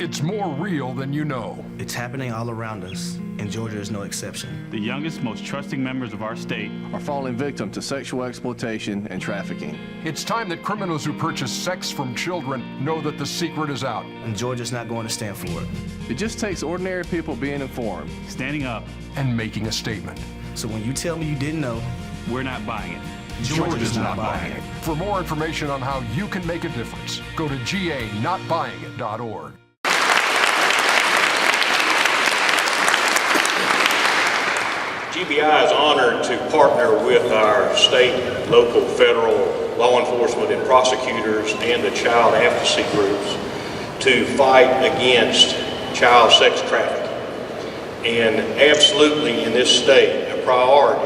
It's more real than you know. It's happening all around us, and Georgia is no exception. The youngest, most trusting members of our state are falling victim to sexual exploitation and trafficking. It's time that criminals who purchase sex from children know that the secret is out. And Georgia's not going to stand for it. It just takes ordinary people being informed, standing up, and making a statement. So when you tell me you didn't know, we're not buying it. Georgia's not buying it. For more information on how you can make a difference, go to ganotbuyingit.org. GBI is honored to partner with our state, local, federal law enforcement and prosecutors and the child advocacy groups to fight against child sex trafficking. And absolutely in this state, a priority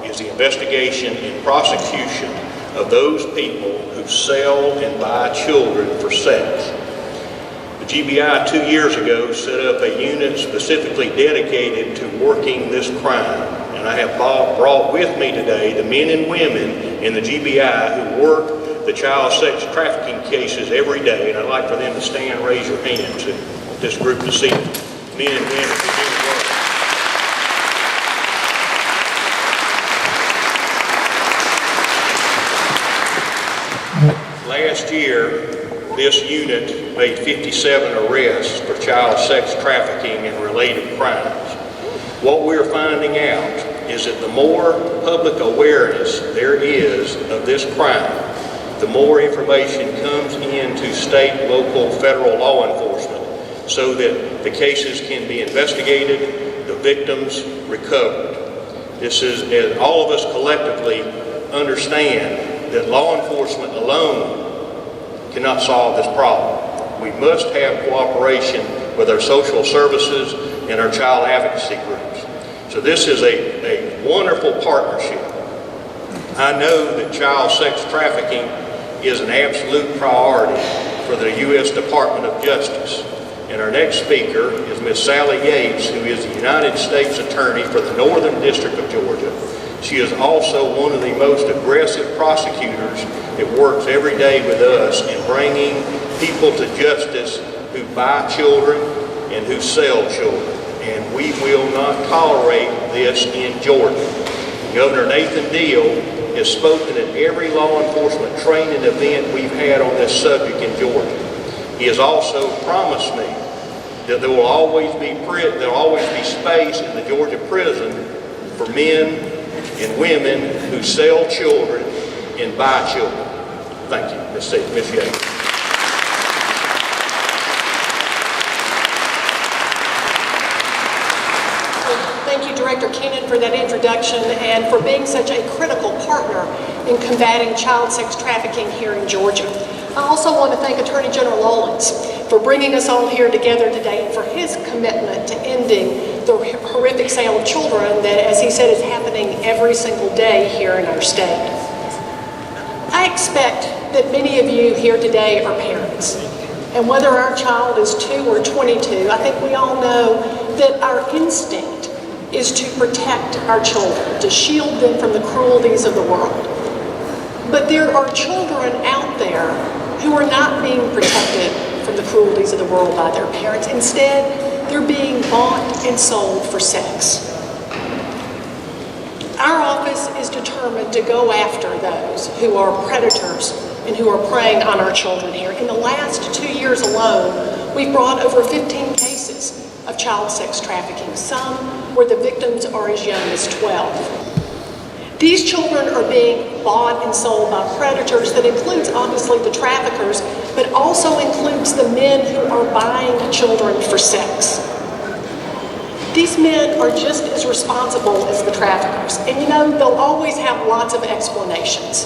is the investigation and prosecution of those people who sell and buy children for sex. The GBI 2 years ago set up a unit specifically dedicated to working this crime. And I have brought with me today the men and women in the GBI who work the child sex trafficking cases every day. And I'd like for them to stand and raise your hands. I want this group to see men and women who do the work. Last year, this unit made 57 arrests for child sex trafficking and related crimes. What we're finding out is that the more public awareness there is of this crime, the more information comes into state, local, federal law enforcement so that the cases can be investigated, the victims recovered. This is, as all of us collectively understand, that law enforcement alone cannot solve this problem. We must have cooperation with our social services and our child advocacy groups. So this is a wonderful partnership. I know that child sex trafficking is an absolute priority for the U.S. Department of Justice. And our next speaker is Ms. Sally Yates, who is the United States Attorney for the Northern District of Georgia. She is also one of the most aggressive prosecutors that works every day with us in bringing people to justice who buy children and who sell children. And we will not tolerate this in Georgia. Governor Nathan Deal has spoken at every law enforcement training event we've had on this subject in Georgia. He has also promised me that there will always be space in the Georgia prison for men and women who sell children and buy children. Thank you, Ms. Yates. Thank you, Director Keenan, for that introduction and for being such a critical partner in combating child sex trafficking here in Georgia. I also want to thank Attorney General Owens for bringing us all here together today and for his commitment to ending the horrific sale of children that, as he said, is happening every single day here in our state. I expect that many of you here today are parents. And whether our child is 2 or 22, I think we all know that our instinct is to protect our children, to shield them from the cruelties of the world. But there are children out there who are not being protected from the cruelties of the world by their parents. Instead, they're being bought and sold for sex. Our office is determined to go after those who are predators and who are preying on our children here. In the last 2 years alone, we've brought over 15 cases of child sex trafficking, some where the victims are as young as 12. These children are being bought and sold by predators that includes obviously the traffickers, but also includes the men who are buying children for sex. These men are just as responsible as the traffickers. And you know, they'll always have lots of explanations.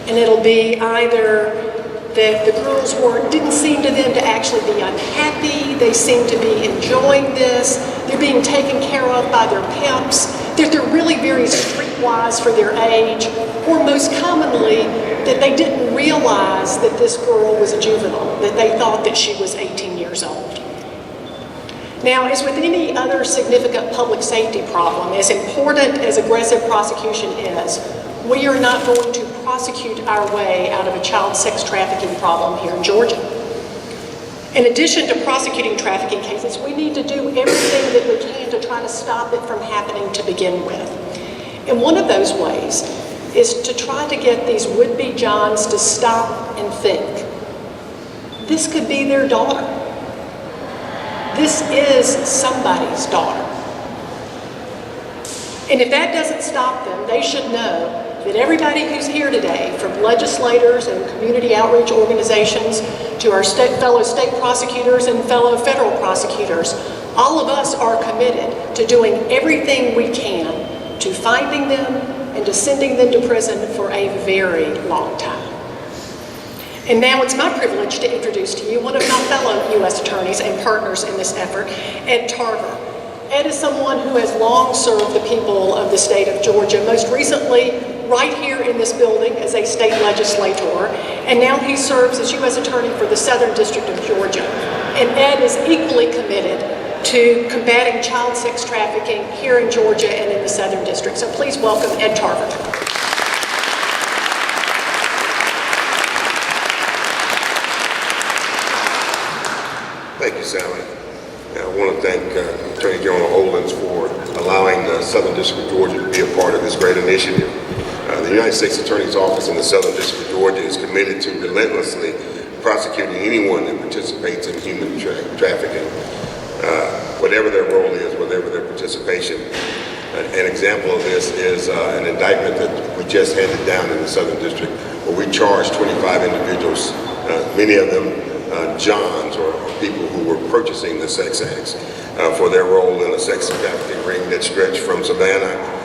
And it'll be either that the girls didn't seem to them to actually be unhappy, they seem to be enjoying this, they're being taken care of by their pimps, that they're really very streetwise for their age, or most commonly, that they didn't realize that this girl was a juvenile, that they thought that she was 18 years old. Now, as with any other significant public safety problem, as important as aggressive prosecution is, we are not going to prosecute our way out of a child sex trafficking problem here in Georgia. In addition to prosecuting trafficking cases, we need to do everything that we can to try to stop it from happening to begin with. And one of those ways is to try to get these would-be Johns to stop and think. This could be their daughter. This is somebody's daughter. And if that doesn't stop them, they should know that everybody who's here today, from legislators and community outreach organizations to our fellow state prosecutors and fellow federal prosecutors, all of us are committed to doing everything we can to finding them and to sending them to prison for a very long time. And now it's my privilege to introduce to you one of my fellow U.S. attorneys and partners in this effort, Ed Tarver. Ed is someone who has long served the people of the state of Georgia, most recently right here in this building as a state legislator, and now he serves as U.S. Attorney for the Southern District of Georgia. And Ed is equally committed to combating child sex trafficking here in Georgia and in the Southern District. So please welcome Ed Tarver. Thank you, Sally. I want to thank Attorney General Olens for allowing the Southern District of Georgia to be a part of this great initiative. The United States Attorney's Office in the Southern District of Georgia is committed to relentlessly prosecuting anyone that participates in human trafficking, whatever their role is, whatever their participation. An example of this is an indictment that we just handed down in the Southern District, where we charged 25 individuals, many of them Johns or people who were purchasing the sex acts for their role in a sex trafficking ring that stretched from Savannah,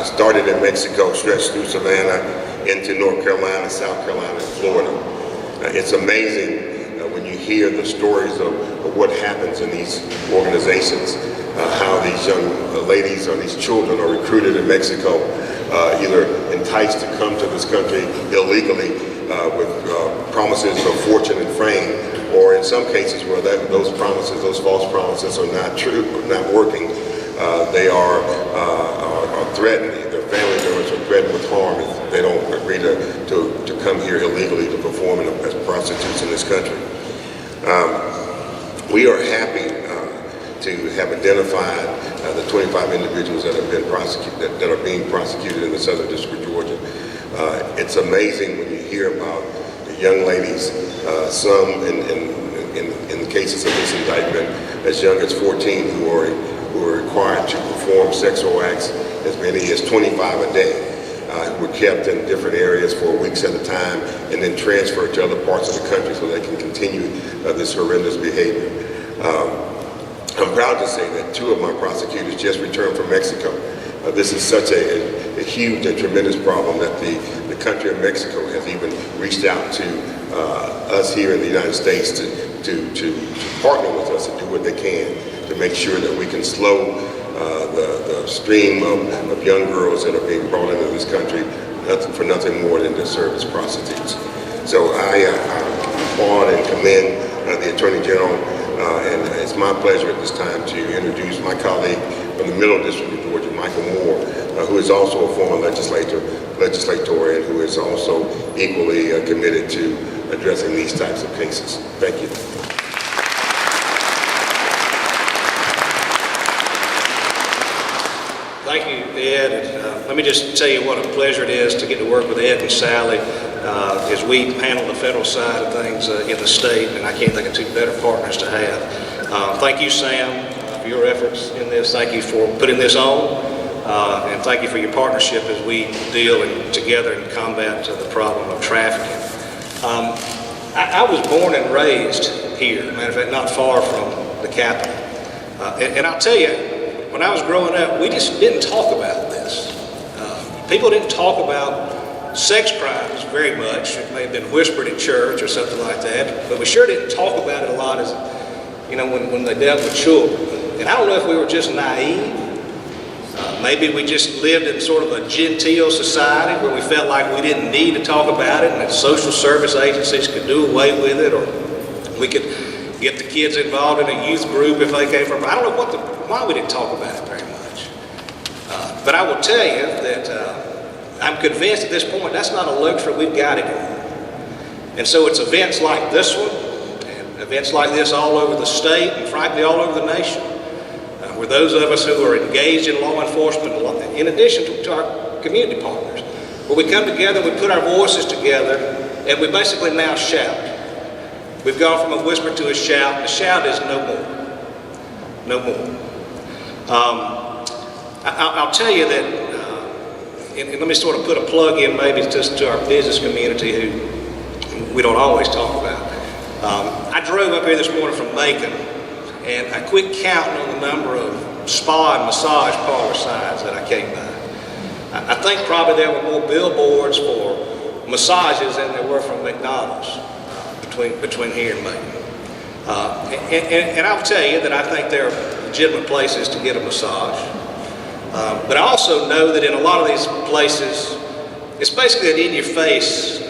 started in Mexico, stretched through Savannah into North Carolina, South Carolina, and Florida. It's amazing when you hear the stories of what happens in these organizations, how these young ladies or these children are recruited in Mexico, either enticed to come to this country illegally with promises of fortune and fame, or in some cases where those promises, those false promises are not true, not working, they are threatened. Their family members are threatened with harm if they don't agree to come here illegally to perform as prostitutes in this country. We are happy to have identified the 25 individuals that have been prosecuted, that are being prosecuted in the Southern District of Georgia. It's amazing when you hear about the young ladies, some in the cases of this indictment, as young as 14 who are required to perform sexual acts, as many as 25 a day, who were kept in different areas for weeks at a time and then transferred to other parts of the country so they can continue this horrendous behavior. I'm proud to say that 2 of my prosecutors just returned from Mexico. This is such a huge and tremendous problem that the country of Mexico has even reached out to us here in the United States to partner with us and do what they can to make sure that we can slow the stream of young girls that are being brought into this country for nothing more than to serve as prostitutes. So I applaud and commend the Attorney General, and it's my pleasure at this time to introduce my colleague from the Middle District of Georgia, Michael Moore, who is also a former legislator and who is also equally committed to addressing these types of cases. Thank you. Thank you, Ed. And, let me just tell you what a pleasure it is to get to work with Ed and Sally as we handle the federal side of things in the state, and I can't think of 2 better partners to have. Thank you, Sam, for your efforts in this. Thank you for putting this on, and thank you for your partnership as we deal together and combat the problem of trafficking. I was born and raised here, matter of fact, not far from the Capitol. And I'll tell you, when I was growing up, we just didn't talk about this. People didn't talk about sex crimes very much. It may have been whispered in church or something like that, but we sure didn't talk about it a lot as, when they dealt with children. And I don't know if we were just naive. Maybe we just lived in sort of a genteel society where we felt like we didn't need to talk about it and that social service agencies could do away with it, or we could get the kids involved in a youth group if they came from. I don't know why we didn't talk about it very much. But I will tell you that I'm convinced at this point that's not a luxury we've got anymore. And so it's events like this one, and events like this all over the state and frankly all over the nation, where those of us who are engaged in law enforcement, in addition to our community partners, where we come together, we put our voices together, and we basically now shout. We've gone from a whisper to a shout, and the shout is no more. No more. I'll tell you that, and let me sort of put a plug in maybe just to our business community who we don't always talk about. I drove up here this morning from Macon, and I quit counting on the number of spa and massage parlor signs that I came by. I think probably there were more billboards for massages than there were from McDonald's between here and Macon. And I'll tell you that I think there are legitimate places to get a massage. But I also know that in a lot of these places, it's basically an in-your-face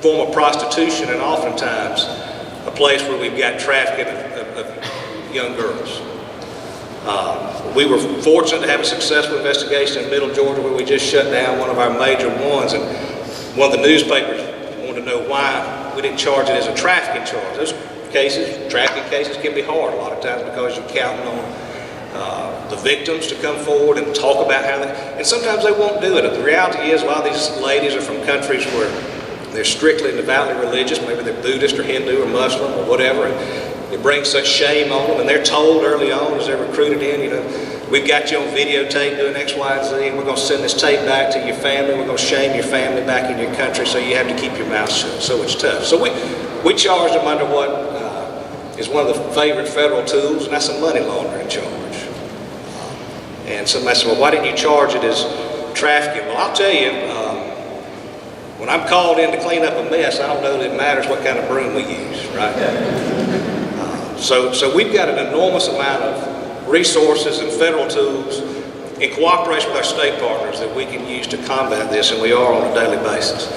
form of prostitution, and oftentimes a place where we've got trafficking of young girls. We were fortunate to have a successful investigation in Middle Georgia where we just shut down one of our major ones, and one of the newspapers wanted to know why we didn't charge it as a trafficking charge. Those cases, trafficking cases, can be hard a lot of times because you're counting on the victims to come forward and talk about how they, and sometimes they won't do it. The reality is a lot of these ladies are from countries where they're strictly and devoutly religious, maybe they're Buddhist or Hindu or Muslim or whatever, and it brings such shame on them, and they're told early on as they're recruited in, you know, we've got you on videotape doing X, Y, and Z, and we're going to send this tape back to your family, we're going to shame your family back in your country, so you have to keep your mouth shut. So it's tough. So we charge them under what is one of the favorite federal tools, and that's a money laundering charge. And somebody said, well, why didn't you charge it as trafficking? Well, I'll tell you, when I'm called in to clean up a mess, I don't know that it matters what kind of broom we use, right? So we've got an enormous amount of resources and federal tools in cooperation with our state partners that we can use to combat this, and we are on a daily basis.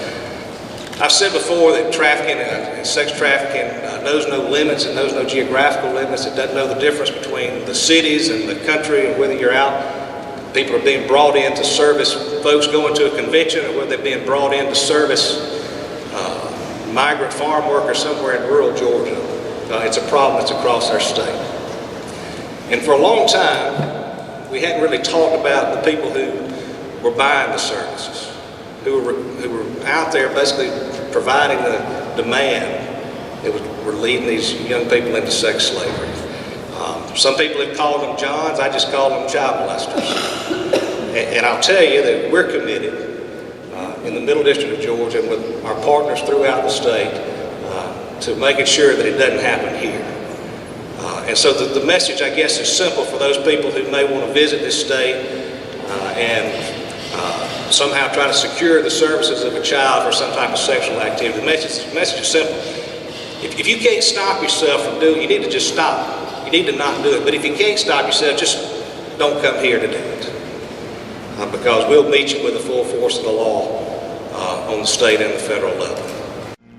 I've said before that trafficking and sex trafficking knows no limits, it knows no geographical limits, it doesn't know the difference between the cities and the country and whether you're out. People are being brought in to service folks going to a convention, or whether they're being brought in to service migrant farm workers somewhere in rural Georgia. It's a problem that's across our state. And for a long time, we hadn't really talked about the people who were buying the services, who were out there basically providing the demand that were leading these young people into sex slavery. Some people have called them Johns, I just call them child molesters. And I'll tell you that we're committed in the Middle District of Georgia and with our partners throughout the state to making sure that it doesn't happen here. And so the message, I guess, is simple for those people who may want to visit this state and somehow try to secure the services of a child for some type of sexual activity. The message is simple. If you can't stop yourself from doing it, you need to just stop. You need to not do it. But if you can't stop yourself, just don't come here to do it. Because we'll meet you with the full force of the law on the state and the federal level.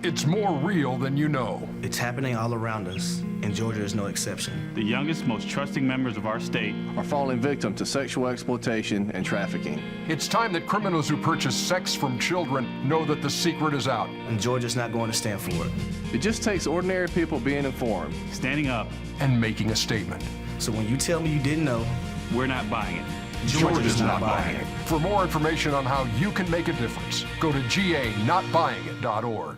It's more real than you know. It's happening all around us, and Georgia is no exception. The youngest, most trusting members of our state Are falling victim to sexual exploitation and trafficking. It's time that criminals who purchase sex from children know that the secret is out. And Georgia's not going to stand for it. It just takes ordinary people being informed. standing up. And making a statement. So when you tell me you didn't know, We're not buying it. Georgia's not buying it. For more information on how you can make a difference, go to GANotBuyingIt.org.